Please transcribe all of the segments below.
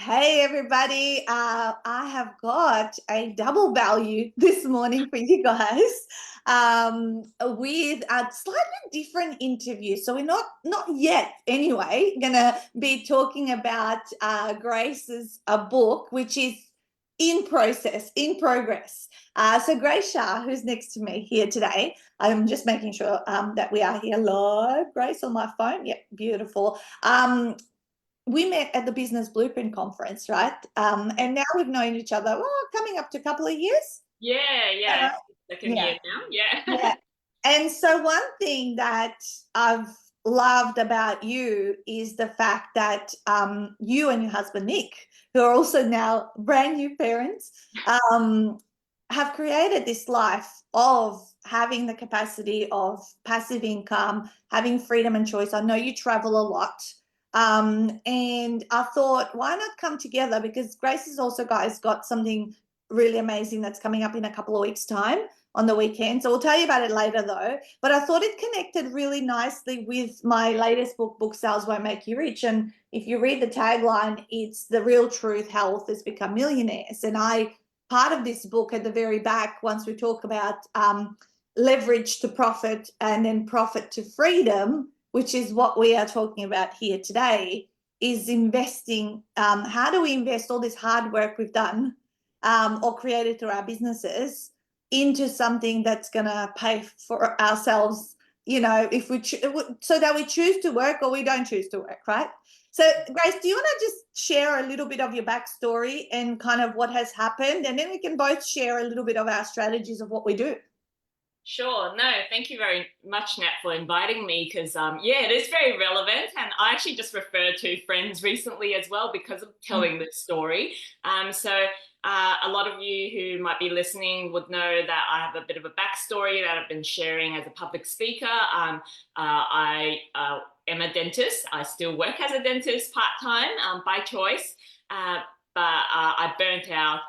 Hey everybody, I have got a double value this morning for you guys with a slightly different interview. So we're not yet anyway gonna be talking about Grace's book, which is in process, in progress. So Grace Sha, who's next to me here today, I'm just making sure that we are here live. Grace on my phone, yep, beautiful. We met at the Business Blueprint conference, right? And now we've known each other, well, coming up to a couple of years. Yeah. Second Yeah, year now. Yeah. yeah. And so one thing that I've loved about you is the fact that you and your husband Nick, who are also now brand new parents, um, have created this life of having the capacity of passive income, having freedom and choice. I know you travel a lot. And I thought, why not come together? Because Grace has also, guys, got something really amazing that's coming up in a couple of weeks' time on the weekend. So we'll tell you about it later though. But I thought it connected really nicely with my latest book, Book Sales Won't Make You Rich. And if you read the tagline, it's the real truth, how authors become millionaires. And part of this book at the very back, once we talk about leverage to profit and then profit to freedom, which is what we are talking about here today, is investing. How do we invest all this hard work we've done or created through our businesses into something that's going to pay for ourselves, if we so that we choose to work or we don't choose to work, right? So Grace, do you want to just share a little bit of your backstory and kind of what has happened, and then we can both share a little bit of our strategies of what we do. Sure. No, thank you very much, Nat, for inviting me because, yeah, it is very relevant. And I actually just referred to friends recently as well because of telling this story. A lot of you who might be listening would know that I have a bit of a backstory that I've been sharing as a public speaker. I am a dentist. I still work as a dentist part-time by choice, I burnt out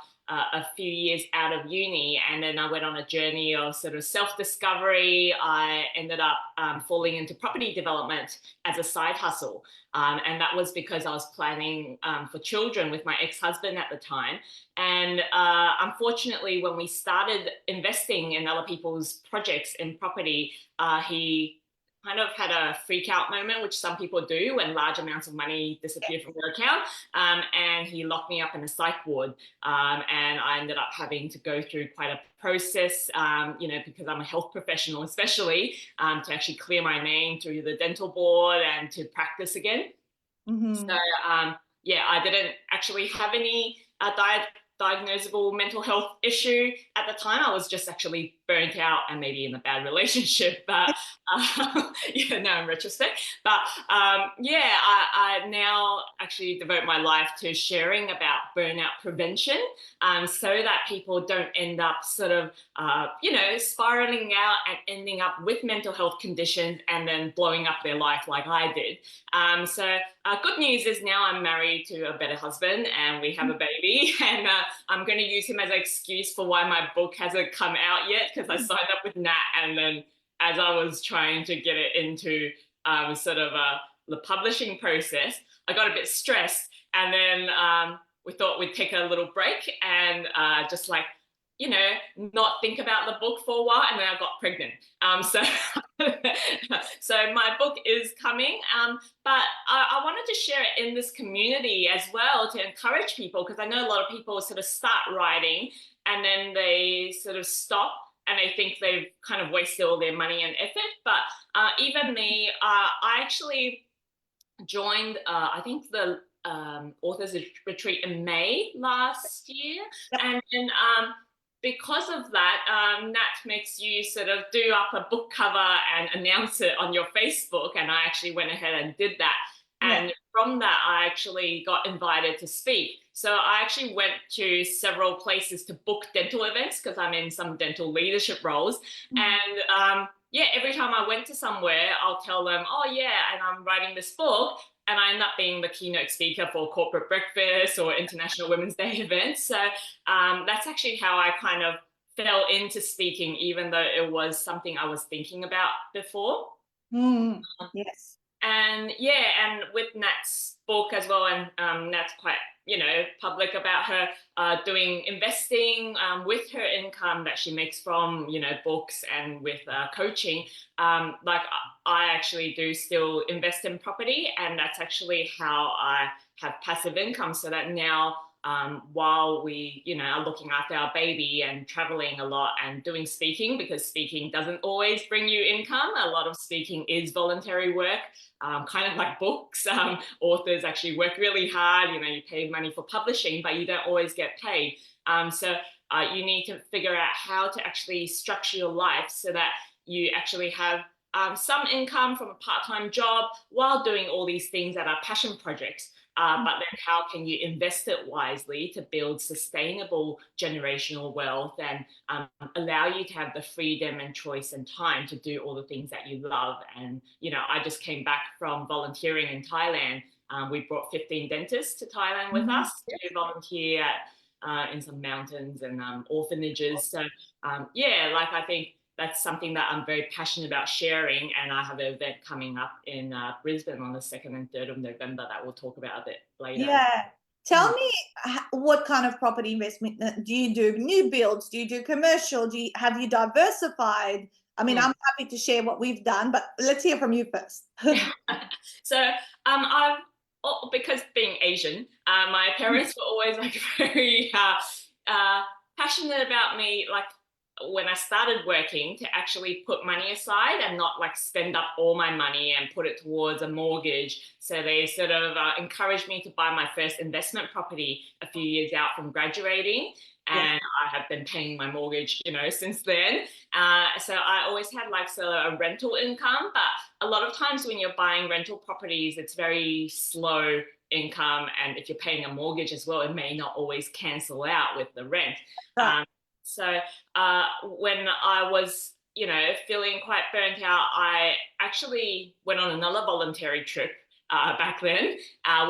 a few years out of uni, and then I went on a journey of sort of self-discovery. I ended up falling into property development as a side hustle, and that was because I was planning for children with my ex-husband at the time. And unfortunately, when we started investing in other people's projects in property, he kind of had a freak out moment, which some people do when large amounts of money disappear from their account. And he locked me up in a psych ward. And I ended up having to go through quite a process, because I'm a health professional, especially to actually clear my name through the dental board and to practice again. Mm-hmm. So, yeah, I didn't actually have any diagnosable mental health issue at the time. I was just actually burnt out and maybe in a bad relationship. But yeah, now in retrospect. But yeah, I now actually devote my life to sharing about burnout prevention, so that people don't end up sort of, spiraling out and ending up with mental health conditions and then blowing up their life like I did. Good news is now I'm married to a better husband and we have a baby, and I'm going to use him as an excuse for why my book hasn't come out yet, because I signed up with Nat, and then as I was trying to get it into the publishing process, I got a bit stressed, and then we thought we'd take a little break and just not think about the book for a while, and then I got pregnant. So my book is coming, but I wanted to share it in this community as well to encourage people, because I know a lot of people sort of start writing and then they sort of stop and they think they've kind of wasted all their money and effort. But even me, I actually joined, I think the authors retreat in May last year, Yep. and then because of that, Nat makes you sort of do up a book cover and announce it on your Facebook, and I actually went ahead and did that. Yeah. And from that, I actually got invited to speak. So I actually went to several places to book dental events because I'm in some dental leadership roles. And yeah, every time I went to somewhere, I'll tell them, oh yeah, and I'm writing this book. And I end up being the keynote speaker for corporate breakfast or International Women's Day events. So that's actually how I kind of fell into speaking, even though it was something I was thinking about before. Yes. And yeah, and with Nat's book as well, and Nat's quite public about her doing investing with her income that she makes from, books and with coaching. Like I actually do still invest in property, and that's actually how I have passive income, so that now while we, are looking after our baby and traveling a lot and doing speaking, because speaking doesn't always bring you income. A lot of speaking is voluntary work, kind of like books. Authors actually work really hard. You pay money for publishing, but you don't always get paid. So you need to figure out how to actually structure your life so that you actually have some income from a part-time job while doing all these things that are passion projects. But then how can you invest it wisely to build sustainable generational wealth and allow you to have the freedom and choice and time to do all the things that you love? And, I just came back from volunteering in Thailand. We brought 15 dentists to Thailand with us to volunteer in some mountains and orphanages. So, I think that's something that I'm very passionate about sharing. And I have an event coming up in Brisbane on the 2nd and 3rd of November that we'll talk about a bit later. Yeah. Tell me what kind of property investment do you do? New builds? Do you do commercial? Have you diversified? I mean, I'm happy to share what we've done, but let's hear from you first. So because being Asian, my parents were always like very passionate about me, like when I started working, to actually put money aside and not like spend up all my money and put it towards a mortgage. So they sort of encouraged me to buy my first investment property a few years out from graduating. And I have been paying my mortgage, since then. So I always had like sort of a rental income, but a lot of times when you're buying rental properties, it's very slow income. And if you're paying a mortgage as well, it may not always cancel out with the rent. So when I was, feeling quite burnt out, I actually went on another voluntary trip back then,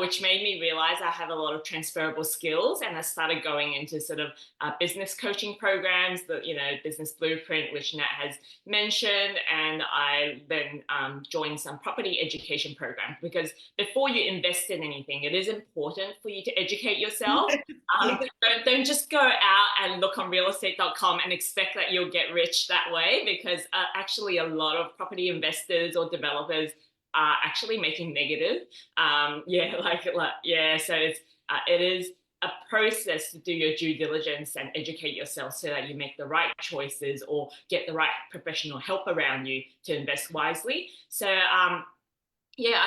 which made me realize I have a lot of transferable skills. And I started going into sort of business coaching programs, the business blueprint, which Nat has mentioned. And I then joined some property education programs, because before you invest in anything, it is important for you to educate yourself. Don't just go out and look on realestate.com and expect that you'll get rich that way, because actually a lot of property investors or developers are actually making negative. So it is a process to do your due diligence and educate yourself so that you make the right choices or get the right professional help around you to invest wisely. So I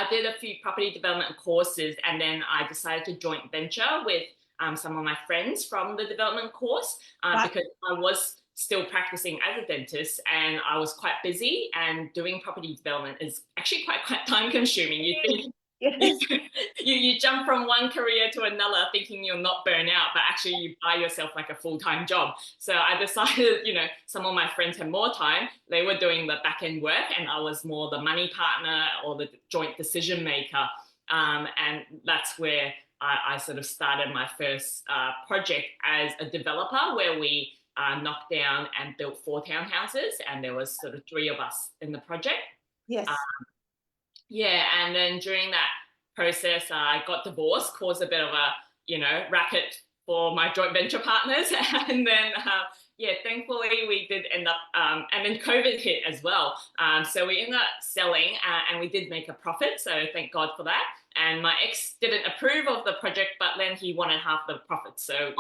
did a few property development courses, and then I decided to joint venture with some of my friends from the development course because I was still practicing as a dentist and I was quite busy, and doing property development is actually quite time consuming. You think you jump from one career to another thinking you'll not burn out, but actually you buy yourself like a full-time job. So I decided, some of my friends had more time. They were doing the back-end work and I was more the money partner or the joint decision maker. And that's where I sort of started my first project as a developer, where we knocked down and built 4 townhouses, and there was sort of 3 of us in the project. Yes. And then during that process, I got divorced, caused a bit of a, racket for my joint venture partners. And then, thankfully we did end up, and then COVID hit as well. So we ended up selling and we did make a profit. So thank God for that. And my ex didn't approve of the project, but then he wanted half the profit. So, it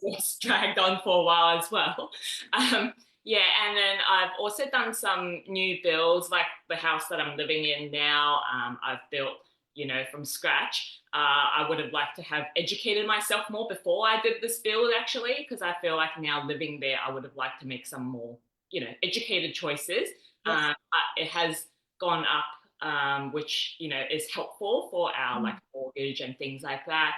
was dragged on for a while as well. And then I've also done some new builds, like the house that I'm living in now. I've built, from scratch. I would have liked to have educated myself more before I did this build, actually, because I feel like now living there, I would have liked to make some more, educated choices. But it has gone up, which, is helpful for our like mortgage and things like that.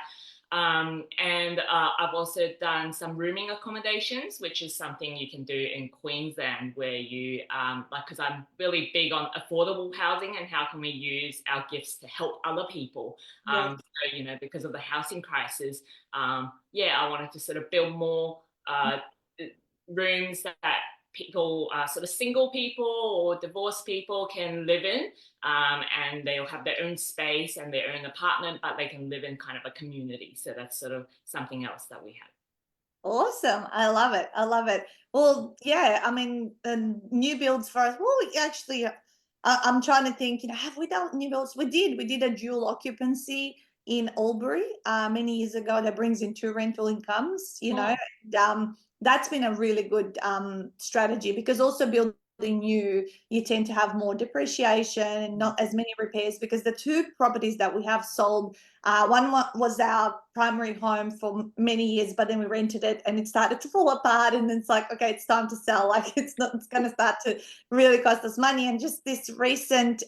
And I've also done some rooming accommodations, which is something you can do in Queensland, where you because I'm really big on affordable housing and how can we use our gifts to help other people. So, because of the housing crisis, I wanted to sort of build more rooms that people, sort of single people or divorced people can live in, and they'll have their own space and their own apartment, but they can live in kind of a community. So that's sort of something else that we have. Awesome. I love it. I love it. Well, yeah, I mean, new builds for us. Well, we actually, I'm trying to think, have we done new builds? We did. We did a dual occupancy in Albury many years ago that brings in two rental incomes, Oh. and, that's been a really good strategy, because also building new, you tend to have more depreciation and not as many repairs, because the two properties that we have sold, one was our primary home for many years, but then we rented it and it started to fall apart. And then it's like, okay, it's time to sell. Like it's going to start to really cost us money. And just this recent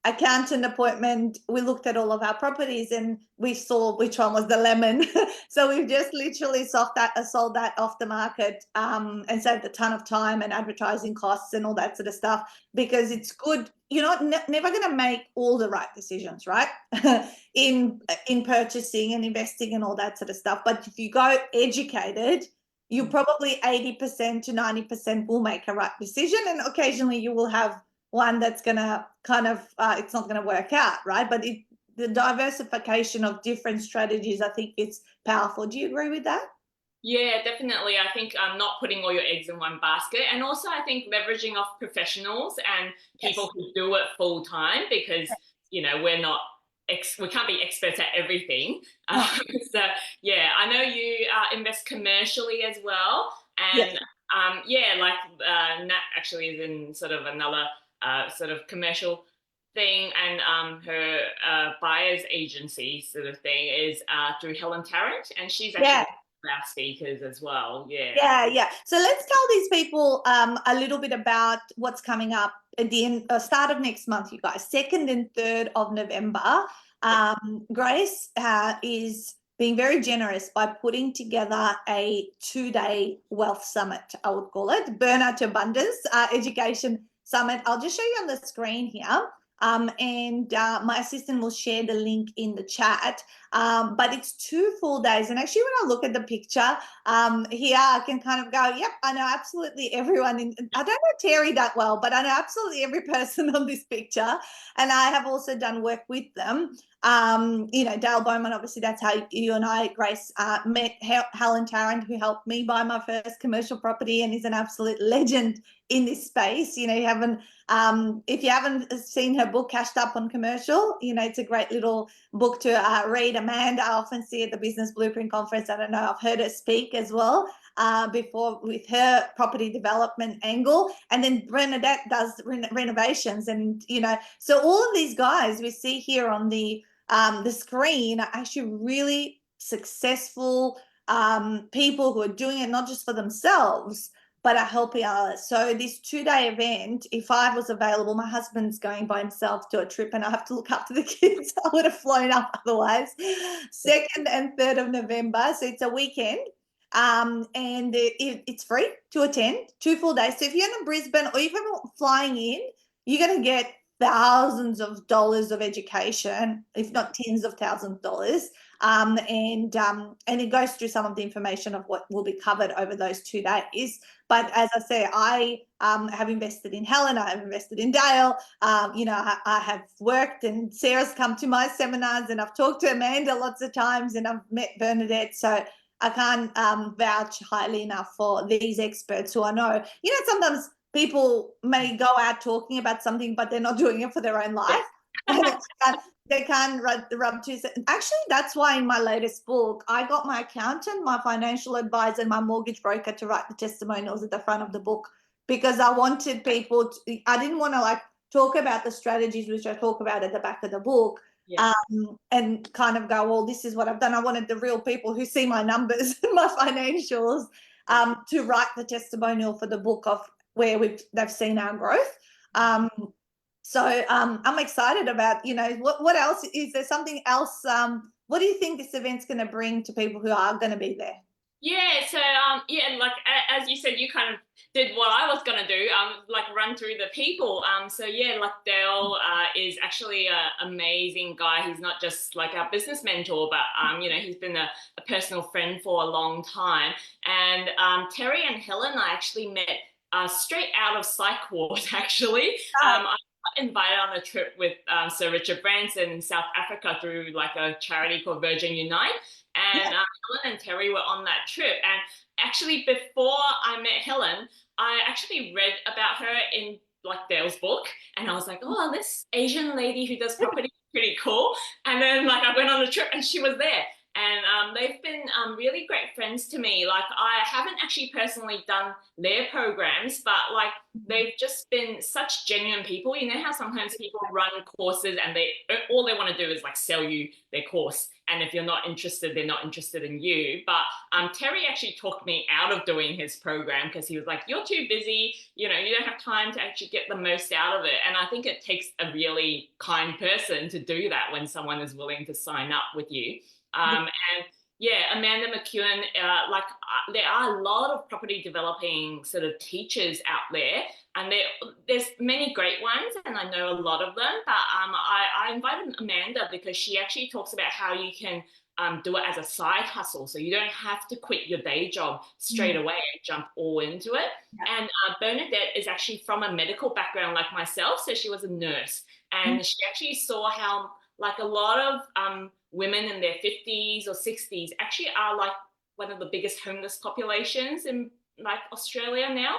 accountant appointment, we looked at all of our properties and we saw which one was the lemon. So we've just literally sold that off the market, and saved a ton of time and advertising costs and all that sort of stuff, because it's good. You're not never going to make all the right decisions, right? in purchasing and investing and all that sort of stuff. But if you go educated, you probably 80% to 90% will make a right decision, and occasionally you will have one that's going to kind of it's not going to work out, right? But the diversification of different strategies, I think it's powerful. Do you agree with that? Yeah, definitely. I think not putting all your eggs in one basket. And also, I think leveraging off professionals and people Yes. who do it full time, because, we're not, we can't be experts at everything. No. So, yeah, I know you invest commercially as well. Yes. And yeah, like Nat actually is in sort of another sort of commercial thing, and her buyer's agency sort of thing is through Helen Tarrant, and she's Yeah. actually our speakers as well. Yeah. Yeah. So let's tell these people a little bit about what's coming up at the start of next month, you guys. 2nd and 3rd of November. Grace is being very generous by putting together a 2-day wealth summit, I would call it, Burnout to Abundance Education Summit. I'll just show you on the screen here. And my assistant will share the link in the chat. But it's 2 full days. And actually, when I look at the picture here, I can kind of go, yep, I know absolutely everyone. I don't know Terry that well, but I know absolutely every person on this picture. And I have also done work with them. Dale Bowman, obviously, that's how you and I, Grace, met Helen Tarrant, who helped me buy my first commercial property and is an absolute legend in this space. If you haven't seen her book, Cashed Up on Commercial, it's a great little book to read. Amanda, I often see at the Business Blueprint Conference. I don't know, I've heard her speak as well before with her property development angle. And then Bernadette does renovations. And, so all of these guys we see here on the screen are actually really successful people who are doing it not just for themselves, but are helping others. So this 2-day event, if I was available, my husband's going by himself to a trip and I have to look after the kids. I would have flown up otherwise. 2nd and 3rd of November. So it's a weekend. And it's free to attend, 2 full days. So if you're in Brisbane or if you're flying in, you're going to get thousands of dollars of education, if not tens of thousands of dollars. And it goes through some of the information of what will be covered over those 2 days. But as I say, I have invested in Helen, I have invested in Dale. I have worked, and Sarah's come to my seminars, and I've talked to Amanda lots of times, and I've met Bernadette. So I can't vouch highly enough for these experts who I know. Sometimes people may go out talking about something, but they're not doing it for their own life. They can't rub two. Actually, that's why in my latest book, I got my accountant, my financial advisor, and my mortgage broker to write the testimonials at the front of the book, because I wanted people to, I didn't want to talk about the strategies, which I talk about at the back of the book. Yeah. And kind of go, well, this is what I've done. I wanted the real people who see my numbers, my financials, to write the testimonial for the book of where they've seen our growth. So I'm excited about, what else? Is there something else? What do you think this event's going to bring to people who are going to be there? Yeah, so like as you said, you kind of did what I was gonna do, like run through the people. So yeah, like Dale is actually an amazing guy. He's not just like our business mentor, but he's been a personal friend for a long time. And Terry and Helen I actually met straight out of psych ward, actually. Right. I got invited on a trip with Sir Richard Branson in South Africa through like a charity called Virgin Unite. And Yeah. Helen and Terry were on that trip. And actually, before I met Helen, I actually read about her in like Dale's book. And I was like, oh, this Asian lady who does property is pretty cool. And then like I went on a trip and she was there. And they've been really great friends to me. Like I haven't actually personally done their programs, but like they've just been such genuine people. You know how sometimes people run courses and they all they want to do is like sell you their course, and if you're not interested, they're not interested in you. But Terry actually talked me out of doing his program because he was like, "You're too busy. You know, you don't have time to actually get the most out of it." And I think it takes a really kind person to do that when someone is willing to sign up with you. And yeah, Amanda McEwen, there are a lot of property developing sort of teachers out there, and there's many great ones, and I know a lot of them. But I invited Amanda because she actually talks about how you can do it as a side hustle, so you don't have to quit your day job straight away and jump all into it. Yeah. And Bernadette is actually from a medical background like myself, so she was a nurse, and she actually saw how like a lot of women in their 50s or 60s actually are like one of the biggest homeless populations in like Australia now.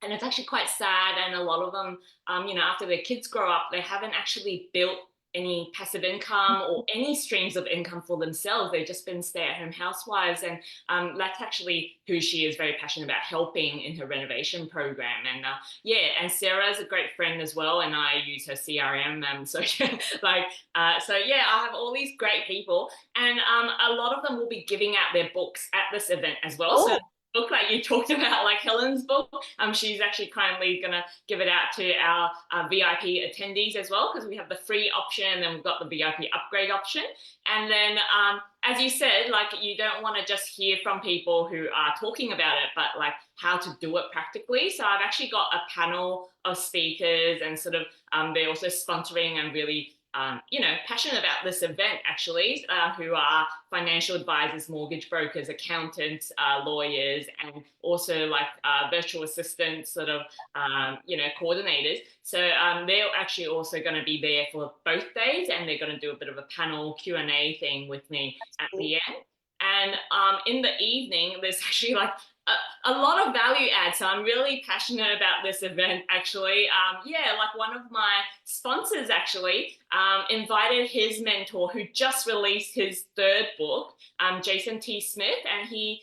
And it's actually quite sad. And a lot of them, after their kids grow up, they haven't actually built any passive income or any streams of income for themselves. They've just been stay-at-home housewives. And that's actually who she is very passionate about helping in her renovation program. And and Sarah's a great friend as well. And I use her CRM. So I have all these great people. And a lot of them will be giving out their books at this event as well. Oh, So book like you talked about, like Helen's book, she's actually kindly going to give it out to our VIP attendees as well, because we have the free option and then we've got the VIP upgrade option. And then, as you said, like you don't want to just hear from people who are talking about it, but like how to do it practically. So I've actually got a panel of speakers and sort of they're also sponsoring and really passionate about this event actually, who are financial advisors, mortgage brokers, accountants, lawyers, and also like virtual assistants, sort of, coordinators. So they're actually also going to be there for both days, and they're going to do a bit of a panel Q&A thing with me at the end. And in the evening, there's actually like a lot of value add. So I'm really passionate about this event actually. Like one of my sponsors actually invited his mentor who just released his third book, Jason T. Smith, and he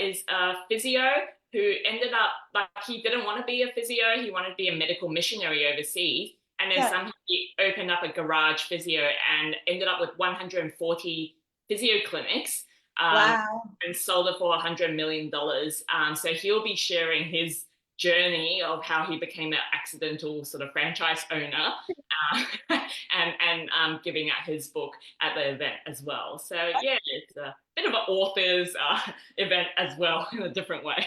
is a physio who ended up, like he didn't want to be a physio, he wanted to be a medical missionary overseas. And then somehow he opened up a garage physio and ended up with 140 physio clinics. wow. And sold it for $100 million. So he'll be sharing his journey of how he became an accidental sort of franchise owner and giving out his book at the event as well. So yeah, it's a bit of an author's event as well in a different way.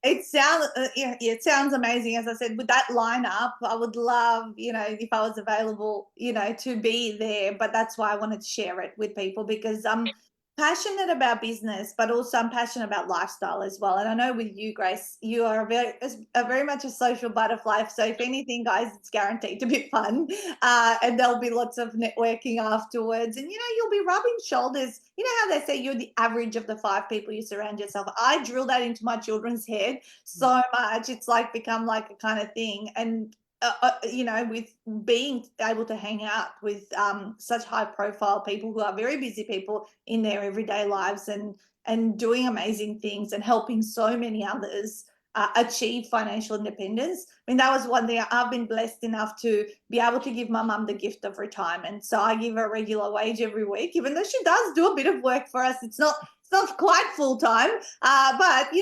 It sounds amazing. As I said, with that lineup, I would love, if I was available, to be there. But that's why I wanted to share it with people, because I'm passionate about business, but also I'm passionate about lifestyle as well. And I know with you, Grace, you are very much a social butterfly. So if anything, guys, it's guaranteed to be fun, and there'll be lots of networking afterwards. And you'll be rubbing shoulders. You know how they say you're the average of the 5 people you surround yourself. I drill that into my children's head so much. It's like become like a kind of thing. And with being able to hang out with such high profile people who are very busy people in their everyday lives and doing amazing things and helping so many others achieve financial independence. I mean, that was one thing. I've been blessed enough to be able to give my mum the gift of retirement. So I give her a regular wage every week, even though she does do a bit of work for us. It's not quite full time, but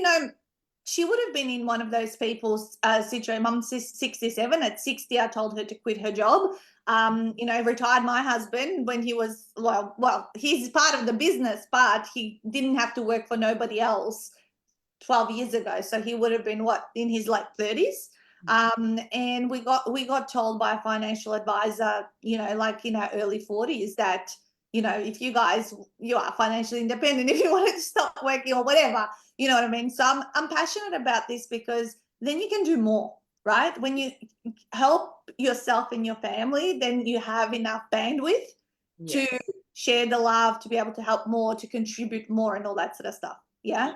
she would have been in one of those people's situation. Mum's 67. At 60, I told her to quit her job. Retired my husband when he was, he's part of the business, but he didn't have to work for nobody else 12 years ago. So he would have been in his late 30s. And we got told by a financial advisor, like in our early 40s that, if you are financially independent, if you wanted to stop working or whatever, you know what I mean? So I'm passionate about this because then you can do more, right? When you help yourself and your family, then you have enough bandwidth to share the love, to be able to help more, to contribute more, and all that sort of stuff. Yeah.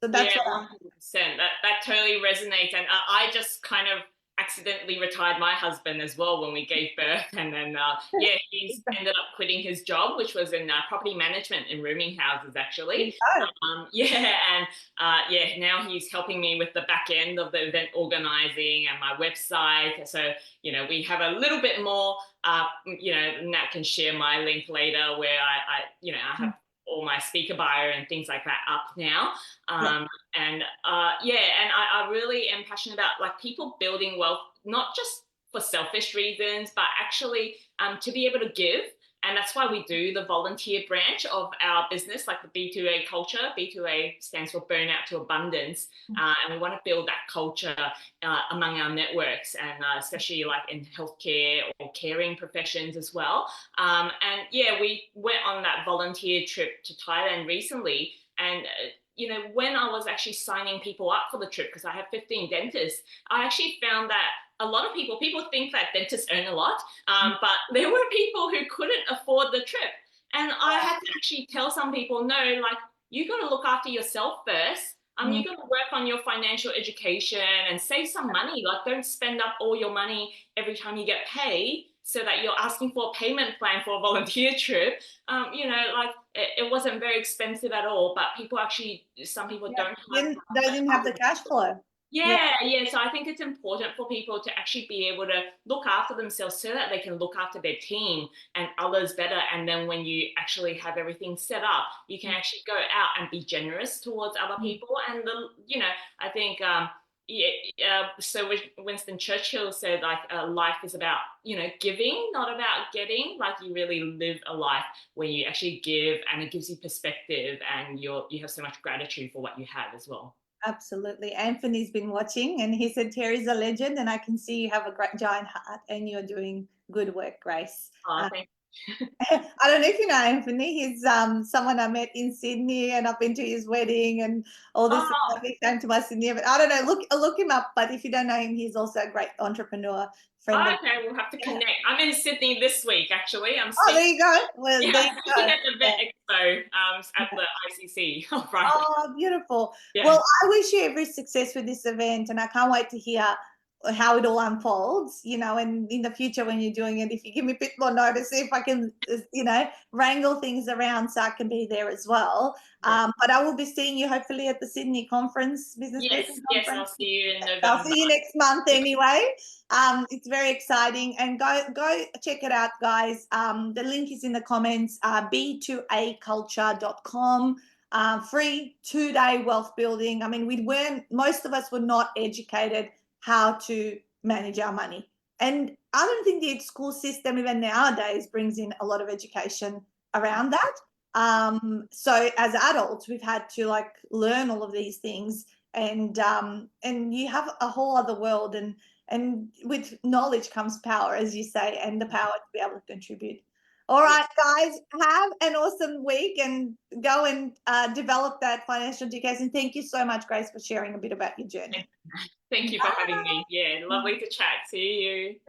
So that's yeah, what 100%. That totally resonates. And I just kind of accidentally retired my husband as well when we gave birth, and then yeah, he's ended up quitting his job, which was in property management in rooming houses, actually. Yeah, and yeah, now he's helping me with the back end of the event organizing and my website. So you know, we have a little bit more. You know, Nat can share my link later, where I you know, I have all my speaker bio and things like that up now. And yeah, and I really am passionate about like people building wealth, not just for selfish reasons, but actually to be able to give. And that's why we do the volunteer branch of our business, like the B2A culture. B2A stands for Burnout to Abundance. And we want to build that culture among our networks, and especially like in healthcare or caring professions as well. And yeah, we went on that volunteer trip to Thailand recently. And you know, when I was actually signing people up for the trip, because I have 15 dentists, I actually found that a lot of people think that dentists earn a lot, but there were people who couldn't afford the trip. And I had to actually tell some people, no, like, you got to look after yourself first. You got to work on your financial education and save some money. Like, don't spend up all your money every time you get paid, so that you're asking for a payment plan for a volunteer trip. You know, like it wasn't very expensive at all, but people actually, some people don't have. They didn't have the cash flow. Yeah. So I think it's important for people to actually be able to look after themselves, so that they can look after their team and others better. And then when you actually have everything set up, you can actually go out and be generous towards other people. And you know, I think so Winston Churchill said, like, life is about, you know, giving, not about getting. Like, you really live a life where you actually give, and it gives you perspective, and you have so much gratitude for what you have as well. Absolutely. Anthony's been watching, and he said Terry's a legend, and I can see you have a great giant heart and you're doing good work, Grace. Thank I don't know if you know Anthony. He's someone I met in Sydney, and I've been to his wedding and all this stuff. He came to my Sydney, but I don't know. Look him up. But if you don't know him, he's also a great entrepreneur friend. Okay, we'll have to connect. I'm in Sydney this week, actually. I'm there you go. Well, yeah, there you go. at the Vet Expo at the ICC. Right. Oh, beautiful. Well, I wish you every success with this event, and I can't wait to hear how it all unfolds, you know, and in the future when you're doing it, if you give me a bit more notice, see if I can, you know, wrangle things around so I can be there as well. But I will be seeing you hopefully at the Sydney conference, business briefing conference. Yes, I'll see you in November. I'll see you next month anyway. It's very exciting, and go check it out, guys. The link is in the comments. b2aculture.com. Free 2-day wealth building. I mean, most of us were not educated how to manage our money. And I don't think the school system even nowadays brings in a lot of education around that. So as adults, we've had to like learn all of these things, and you have a whole other world, and with knowledge comes power, as you say, and the power to be able to contribute. All right, guys, have an awesome week, and go and develop that financial education. Thank you so much, Grace, for sharing a bit about your journey. Thank you for having me. Yeah, lovely to chat. See you.